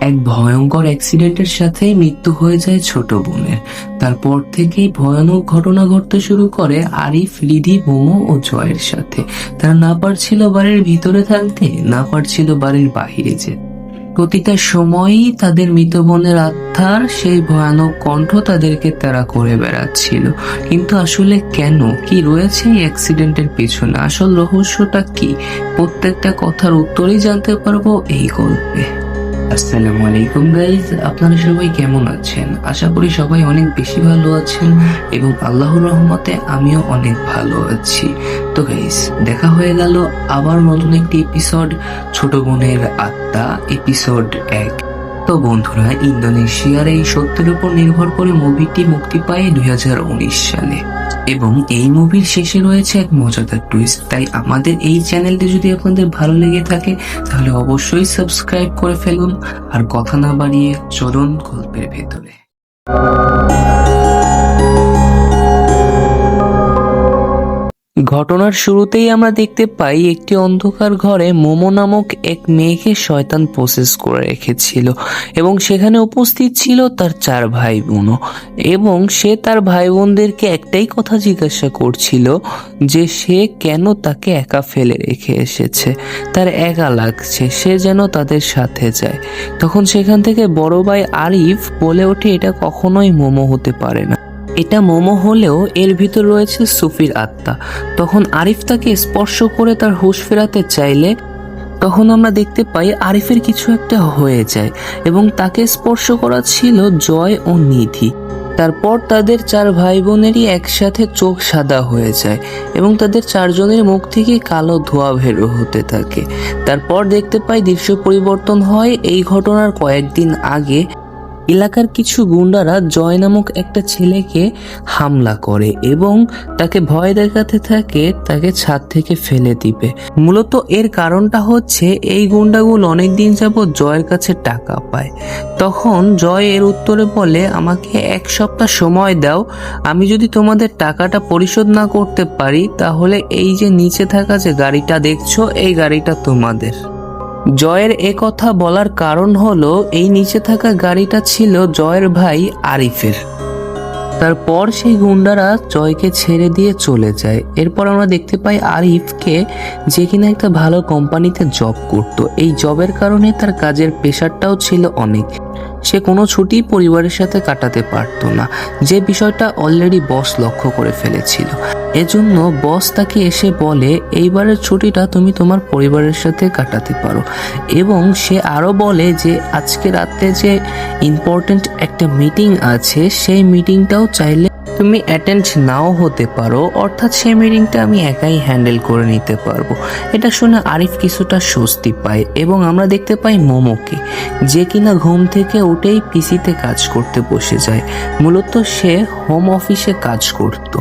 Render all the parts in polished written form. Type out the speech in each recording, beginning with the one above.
এক ভয়ঙ্কর অ্যাক্সিডেন্টের সাথে মৃত্যু হয়ে যায় ছোট বোনের। তারপর থেকেই ভয়ানক ঘটনা ঘটতে শুরু করে আরিফ, রিধি, মোমো ও জয়ের সাথে। তারা না পারছিল বাড়ির ভিতরে থাকতে, না পারছিল বাড়ির বাহিরে যেতে। প্রতিটা সময়ই তাদের মৃত বোনের আত্মার সেই ভয়ানক কণ্ঠ তাদেরকে তাড়া করে বেড়াচ্ছিল। কিন্তু আসলে কেন, কি রয়েছে এই অ্যাক্সিডেন্টের পেছনে, আসল রহস্যটা কি? প্রত্যেকটা কথার উত্তরই জানতে পারবো এই গল্পে। আসসালামু আলাইকুম গাইজ, আপনারা সবাই কেমন আছেন? আশা করি সবাই অনেক বেশি ভালো আছেন এবং আল্লাহর রহমতে আমিও অনেক ভালো আছি। তো গাইজ, দেখা হয়ে গেল আবার নতুন একটি এপিসোড ছোট বোনের আত্মা, এপিসোড 1। তো বন্ধুরা, ইন্দোনেশিয়ার এই সত্যের উপর নির্ভর করে মুভিটি মুক্তি পায় 2019 সালে এবং এই মুভির শেষে রয়েছে এক মজাদার টুইস্ট। তাই আমাদের এই চ্যানেলটি যদি আপনাদের ভালো লেগে থাকে তাহলে অবশ্যই সাবস্ক্রাইব করে ফেলুন। আর কথা না বাড়িয়ে চলুন গল্পের ভেতরে। ঘটনার শুরুতেই আমরা দেখতে পাই একটি অন্ধকার ঘরে মোমো নামক এক মেয়েকে শয়তান প্রসেস করে রেখেছিল এবং সেখানে উপস্থিত ছিল তার 4 ভাই বোনও। এবং সে তার ভাই বোনদেরকে একটাই কথা জিজ্ঞাসা করছিল যে সে কেন তাকে একা ফেলে রেখে এসেছে, তার একা লাগছে, সে যেন তাদের সাথে যায়। তখন সেখান থেকে বড় ভাই আরিফ বলে ওঠে, এটা কখনোই মোমো হতে পারে না, এটা মোমো হলেও এর ভিতর রয়েছে সুফির আত্মা। তখন আরিফ তাকে স্পর্শ করে তার হুঁশ ফেরাতে চাইলে তখন আমরা দেখতে পাই আরিফের কিছু একটা হয়ে যায় এবং তাকে স্পর্শ করা ছিল জয় ও নিধি। তারপর তাদের 4 ভাই বোনেরই একসাথে চোখ সাদা হয়ে যায় এবং তাদের 4 জনের মুখ থেকে কালো ধোঁয়া বের হতে থাকে। তারপর দেখতে পাই দৃশ্য পরিবর্তন হয়। এই ঘটনার কয়েকদিন আগে এলাকার কিছু গুন্ডারা জয় নামক একটা ছেলেকে হামলা করে এবং তাকে ভয় দেখাতে থাকে তাকে ছাদ থেকে ফেলে দিবে। মূলত এর কারণটা হচ্ছে এই গুন্ডাগুলো অনেকদিন যাবৎ জয়ের কাছে টাকা পায়। তখন জয় এর উত্তরে বলে, আমাকে 1 সপ্তাহ সময় দাও, আমি যদি তোমাদের টাকাটা পরিশোধ না করতে পারি তাহলে এই যে নিচে থাকা যে গাড়িটা দেখছো এই গাড়িটা তোমাদের। জয়ের কথা বলার কারণ হলো এই নিচে থাকা গাড়িটা ছিল জয়ের ভাই আরিফের। তারপর সেই গুন্ডারা জয়কে ছেড়ে দিয়ে চলে যায়। এরপর আমরা দেখতে পাই আরিফকে, যে কিনা একটা ভালো কোম্পানিতে জব করত। এই জবের কারণে তার কাজের প্রেশারটাও ছিল অনেক, সে কোনো ছুটি পরিবারের সাথে কাটাতে পারতো না, যে বিষয়টা অলরেডি বস লক্ষ্য করে ফেলেছিল। এজন্য বস তাকে এসে বলে, এইবারের ছুটিটা তুমি তোমার পরিবারের সাথে কাটাতে পারো। এবং সে আরো বলে যে আজকে রাতে যে ইম্পর্টেন্ট একটা মিটিং আছে সেই মিটিংটাও চাইলে তুমি অ্যাটেন্ড নাও হতে পারো, অর্থাৎ সেই মিটিংটা আমি একাই হ্যান্ডেল করে নিতে পারবো। এটা শুনে আরিফ কিছুটা স্বস্তি পায় এবং আমরা দেখতে পাই মোমোকে, যে কিনা ঘুম থেকে উঠেই পিসিতে কাজ করতে বসে যায়। মূলত সে হোম অফিসে কাজ করত।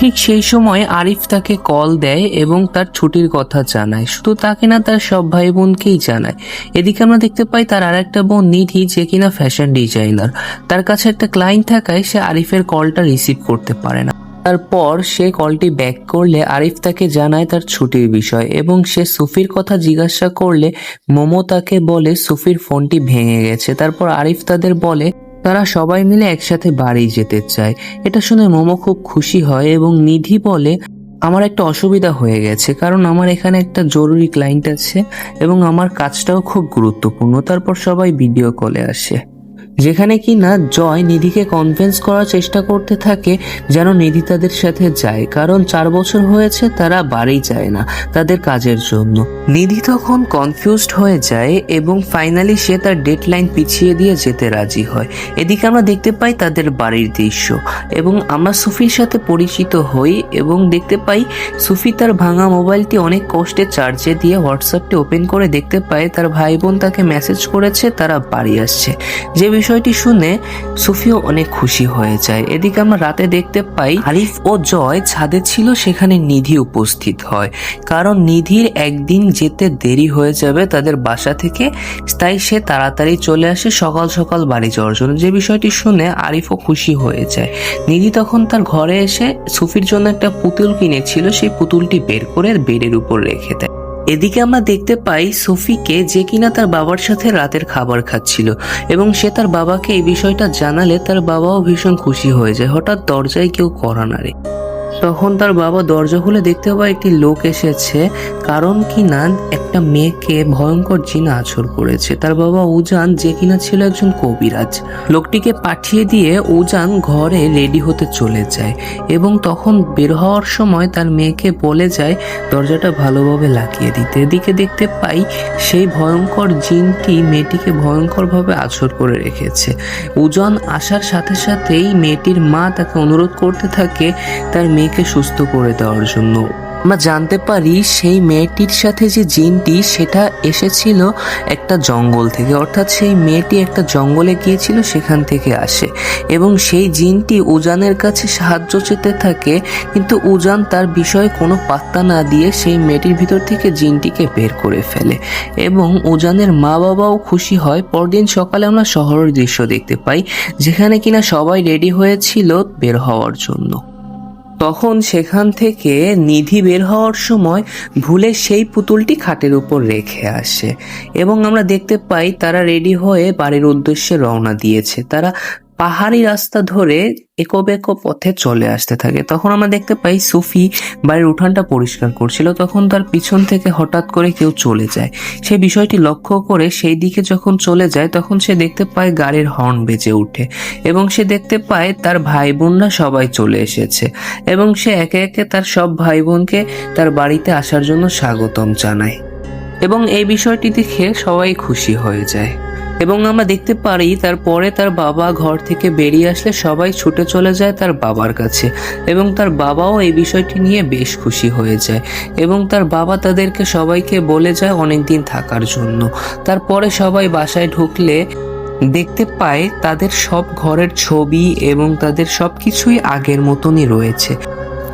ঠিক সেই সময় আরিফ তাকে কল দেয় এবং তার ছুটির কথা জানায়। শুধু তাকে না, তার সব ভাই বোনকেই জানায়। এদিকে আমরা দেখতে পাই তার আরেকটা বোন নিধি, যে কিনা ফ্যাশন ডিজাইনার, তার কাছে একটা ক্লায়েন্ট থাকায় সে আরিফের কলটা রিসিভ করতে পারে না। তারপর সে কলটি ব্যাক করলে আরিফ তাকে জানায় তার ছুটির বিষয় এবং সে সুফির কথা জিজ্ঞাসা করলে মোমো তাকে বলে সুফির ফোনটি ভেঙে গেছে। তারপর আরিফ তাদের বলে তারা সবাই মিলে একসাথে বাড়ি যেতে চায়। এটা শুনে মোমো খুব খুশি হয় এবং নিধি বলে, আমার একটা অসুবিধা হয়ে গেছে, কারণ আমার এখানে একটা জরুরি ক্লায়েন্ট আছে এবং আমার কাজটাও খুব গুরুত্বপূর্ণ। তারপর সবাই ভিডিও কলে আসে, যেখানে কিনা জয় নিধিকে কনভিন্স করার চেষ্টা করতে থাকে যেন নিধি তাদের সাথে যায়, কারণ 4 বছর হয়েছে তারা বাড়ি যায় না তাদের কাজের জন্য। নিধি তখন কনফিউজড হয়ে যায় এবং ফাইনালি সে তার ডেডলাইন পিছিয়ে দিয়ে যেতে রাজি হয়। এদিকে আমরা দেখতে পাই তাদের বাড়ির দৃশ্য এবং আমরা সুফির সাথে পরিচিত হই এবং দেখতে পাই সুফি তার ভাঙা মোবাইলটি অনেক কষ্টে চার্জে দিয়ে হোয়াটসঅ্যাপটি ওপেন করে দেখতে পায় তার ভাই বোন তাকে মেসেজ করেছে তারা বাড়ি আসছে। যে বিষয়টি শুনে সুফিও অনেক খুশি হয়ে যায়। এদিকে আমরা রাতে দেখতে পাই আরিফ ও জয় ছাদে ছিল, সেখানে নিধি উপস্থিত হয়, কারণ নিধির একদিন যেতে দেরি হয়ে যাবে তাদের বাসা থেকে, তাই সে তাড়াতাড়ি চলে আসে সকাল সকাল বাড়ি যাওয়ার জন্য। যে বিষয়টি শুনে আরিফও খুশি হয়ে যায়। নিধি তখন তার ঘরে এসে সুফির জন্য একটা পুতুল কিনেছিল, সেই পুতুলটি বের করে বেডের উপর রেখে দেয়। এদিকে আমরা দেখতে পাই সোফিকে, যে কিনা তার বাবার সাথে রাতের খাবার খাচ্ছিল এবং সে তার বাবাকে এই বিষয়টা জানালে তার বাবাও ভীষণ খুশি হয়ে যায়। হঠাৎ দরজায় কেউ কড়া নাড়ে। তখন তার বাবা দরজা খুলে দেখতে পায় একটি লোক এসেছে, কারণ কিনা একটা মেয়েকে ভয়ঙ্কর জিন আছর করেছে। তার বাবা উজান, যে কিনা ছিল একজন কবিরাজ, লোকটিকে পাঠিয়ে দিয়ে উজান ঘরে রেডি হতে চলে যায় এবং তখন বের হওয়ার সময় তার মেয়েকে বলে যায় দরজাটা ভালোভাবে লাগিয়ে দিতে। এদিকে দেখতে পাই সেই ভয়ঙ্কর জিনটি মেয়েটিকে ভয়ঙ্করভাবে আছর করে রেখেছে। উজান আসার সাথে সাথেই মেয়েটির মা তাকে অনুরোধ করতে থাকে তার মেয়েকে সুস্থ করে দেওয়ার জন্য। আমরা জানতে পারি সেই মেয়েটির সাথে যে জিনটি সেটা এসেছিল একটা জঙ্গল থেকে, অর্থাৎ সেই মেয়েটি একটা জঙ্গলে গিয়েছিল, সেখান থেকে আসে এবং সেই জিনটি উজানের কাছে সাহায্য চেতে থাকে, কিন্তু উজান তার বিষয়ে কোনো পাত্তা না দিয়ে সেই মেয়েটির ভিতর থেকে জিনটিকে বের করে ফেলে এবং উজানের মা বাবাও খুশি হয়। পরদিন সকালে আমরা শহরের দৃশ্য দেখতে পাই, যেখানে কিনা সবাই রেডি হয়েছিল বের হওয়ার জন্য। তখন সেখান থেকে নিধি বের হওয়ার সময় ভুলে সেই পুতুলটি খাটের উপর রেখে আসে এবং আমরা দেখতে পাই তারা রেডি হয়ে বাড়ির উদ্দেশ্যে রওনা দিয়েছে। তারা পাহাড়ি রাস্তা ধরে একোবেকো পথে চলে আসতে থাকে। তখন আমরা দেখতে পাই সুফি বাড়ির উঠানটা পরিষ্কার করছিল, তখন তার পিছন থেকে হঠাৎ করে কেউ চলে যায়। সে বিষয়টি লক্ষ্য করে সেই দিকে যখন চলে যায় তখন সে দেখতে পায় গাড়ির হর্ন বেজে ওঠে এবং সে দেখতে পায় তার ভাই বোনরা সবাই চলে এসেছে এবং সে একে একে তার সব ভাই বোনকে তার বাড়িতে আসার জন্য স্বাগতম জানায় এবং এই বিষয়টি দেখে সবাই খুশি হয়ে যায়। এবং আমরা দেখতে পারি তারপরে তার বাবা ঘর থেকে বেরিয়ে আসলে সবাই ছুটে চলে যায় তার বাবার কাছে এবং তার বাবাও এই বিষয়টি নিয়ে বেশ খুশি হয়ে যায় এবং তার বাবা তাদেরকে সবাইকে বলে যায় অনেকদিন থাকার জন্য। তারপরে সবাই বাসায় ঢুকলে দেখতে পায় তাদের সব ঘরের ছবি এবং তাদের সবকিছুই আগের মতনই রয়েছে।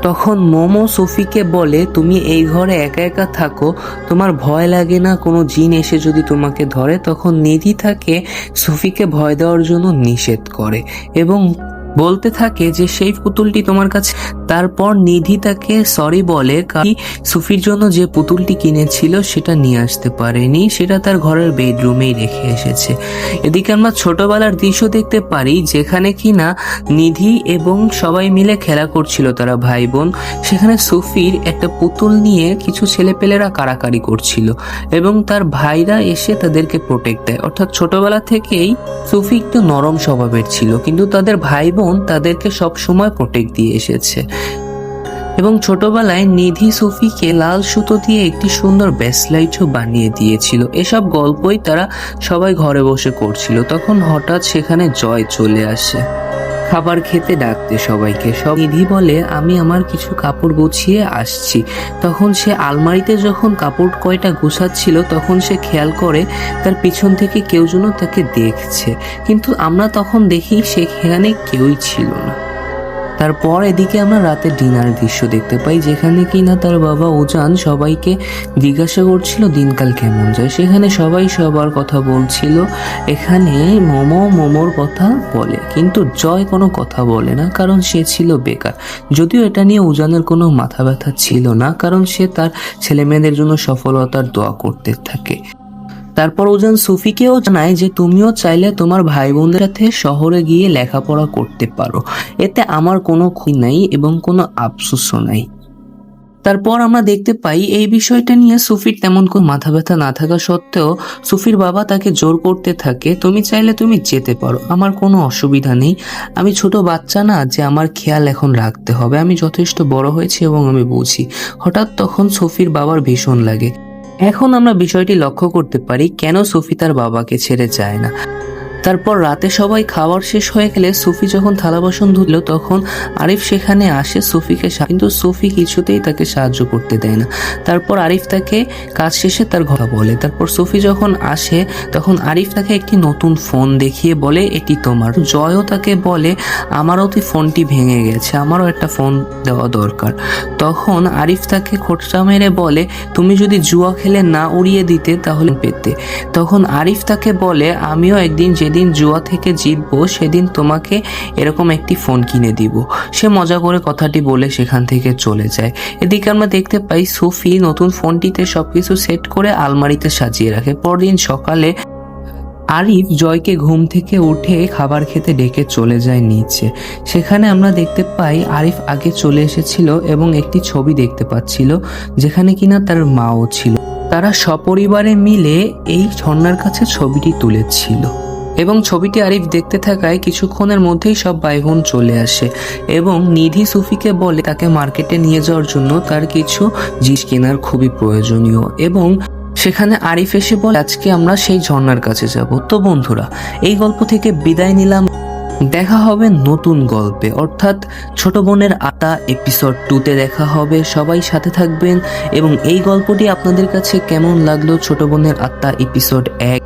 তখন মোমো সুফিকে বলে, তুমি এই ঘরে একা একা থাকো, তোমার ভয় লাগে না কোনো জিন এসে যদি তোমাকে ধরে? তখন নিধি তাকে সুফিকে ভয় দেওয়ার জন্য নিষেধ করে এবং বলতে থাকে যে সেই পুতুলটি তোমার কাছে। তারপর নিধি তাকে সরি বলে, কারণ সুফির জন্য যে পুতুলটি কিনেছিল সেটা নিয়ে আসতে পারেনি, সেটা তার ঘরের বেডরুমেই রেখে এসেছে। এদিকে আমরা ছোটবেলার দৃশ্য দেখতে পারি যেখানে কিনা নিধি এবং সবাই মিলে খেলা করছিল তারা ভাই বোন। সেখানে সুফির একটা পুতুল নিয়ে কিছু ছেলেপেলেরা কাড়াকাড়ি করছিল এবং তার ভাইরা এসে তাদেরকে প্রোটেক্ট দেয়। অর্থাৎ ছোটবেলা থেকেই সুফি একটু নরম স্বভাবের ছিল, কিন্তু তাদের ভাই বোন তাদেরকে সব সময় প্রোটেক্ট দিয়ে এসেছে। এবং ছোটবেলায় নিধি সুফিকে লাল সুতো দিয়ে একটি সুন্দর ব্রেসলেটও বানিয়ে দিয়েছিল। এসব গল্পই তারা সবাই ঘরে বসে করছিল। তখন হঠাৎ সেখানে জয় চলে আসে খাবার খেতে ডাকতে সবাইকে। সব নিধি বলে, আমি আমার কিছু কাপড় গুছিয়ে আসছি। তখন সে আলমারিতে যখন কাপড় কয়টা গুছাচ্ছিল তখন সে খেয়াল করে তার পিছন থেকে কেউ যেন তাকে দেখছে, কিন্তু আমরা তখন দেখি সেখানে কেউই ছিল না। তারপর এদিকে আমরা রাতে ডিনার দৃশ্য দেখতে পাই, যেখানে কিনা তার বাবা উজান সবাইকে জিজ্ঞাসা করছিল দিনকাল কেমন যায়। সেখানে সবাই সবার কথা বলছিল। এখানে মোমোর কথা বলে, কিন্তু জয় কোনো কথা বলে না, কারণ সে ছিল বেকার। যদিও এটা নিয়ে উজানের কোনো মাথা ব্যথা ছিল না, কারণ সে তার ছেলে মেয়েদের জন্য সফলতার দোয়া করতে থাকে। তারপর উজান সুফিকেও জানায় যে তুমিও চাইলে তোমার ভাই বোনদের সাথে শহরে গিয়ে লেখাপড়া করতে পারো, এতে আমার কোনো ক্ষতি নাই এবং কোনো আফসোসও নাই। তারপর আমরা দেখতে পাই এই বিষয়টা নিয়ে সুফির তেমন কোনো মাথা ব্যথা না থাকা সত্ত্বেও সুফির বাবা তাকে জোর করতে থাকে, তুমি চাইলে তুমি যেতে পারো, আমার কোনো অসুবিধা নেই, আমি ছোট বাচ্চা না যে আমার খেয়াল এখন রাখতে হবে, আমি যথেষ্ট বড় হয়েছি এবং আমি বুঝি। হঠাৎ তখন সুফির বাবার ভীষণ লাগে। এখন আমরা বিষয়টি লক্ষ্য করতে পারি কেন সুফি তার বাবাকে ছেড়ে যায় না। তারপর রাতে সবাই খাওয়ার শেষ হয়ে গেলে সুফি যখন থালা বাসন ধুলো তখন আরিফ সেখানে আসে সুফিকে, কিন্তু সুফি কিছুতেই তাকে সাহায্য করতে দেয় না। তারপর আরিফ তাকে কাজ শেষে তার কথা বলে। তারপর সুফি যখন আসে তখন আরিফ তাকে একটি নতুন ফোন দেখিয়ে বলে এটি তোমার। জয়ও তাকে বলে আমারও তো ফোনটি ভেঙে গেছে, আমারও একটা ফোন দেওয়া দরকার। তখন আরিফ তাকে খোঁচা মেরে বলে তুমি যদি জুয়া খেলে না উড়িয়ে দিতে তাহলে পেতে। তখন আরিফ তাকে বলে আমিও একদিন জেনে যেদিন জুয়া থেকে জিতবো সেদিন তোমাকে এরকম একটি ফোন কিনে দিব। সে মজা করে কথাটি বলে সেখান থেকে চলে যায়। এদিকে আমরা দেখতে পাই সুফি নতুন ফোনটিতে সবকিছু সেট করে আলমারিতে সাজিয়ে রাখে। পরদিন সকালে আরিফ জয়কে ঘুম থেকে উঠে খাবার খেতে ডেকে চলে যায় নিচে। সেখানে আমরা দেখতে পাই আরিফ আগে চলে এসেছিল এবং একটি ছবি দেখতে পাচ্ছিল যেখানে কিনা তার মাও ছিল। তারা সপরিবারে মিলে এই ঝর্ণার কাছে ছবিটি তুলেছিল এবং ছবিটি আরিফ দেখতে থাকায় কিছুক্ষণের মধ্যেই সব ভাই বোন চলে আসে এবং নিধি সুফিকে বলে তাকে মার্কেটে নিয়ে যাওয়ার জন্য তার কিছু জিনিস কেনার খুবই প্রয়োজনীয় এবং সেখানে আরিফ এসে বলে আজকে আমরা সেই ঝর্ণার কাছে যাব। তো বন্ধুরা, এই গল্প থেকে বিদায় নিলাম। দেখা হবে নতুন গল্পে, অর্থাৎ ছোট বোনের আত্মা এপিসোড 2-তে দেখা হবে। সবাই সাথে থাকবেন এবং এই গল্পটি আপনাদের কাছে কেমন লাগলো ছোট বোনের আত্মা এপিসোড 1।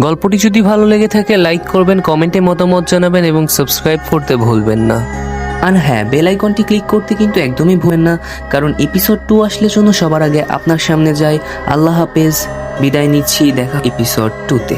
গল্পটি যদি ভালো লেগে থাকে লাইক করবেন, কমেন্টে মতামত জানাবেন এবং সাবস্ক্রাইব করতে ভুলবেন না। আর হ্যাঁ, বেল আইকনটি ক্লিক করতে কিন্তু একদমই ভুলবেন না, কারণ এপিসোড 2 আসলে জন্য সবার আগে আপনার সামনে যায়। আল্লাহ হাফেজ, বিদায় নিচ্ছি, দেখা এপিসোড 2-তে।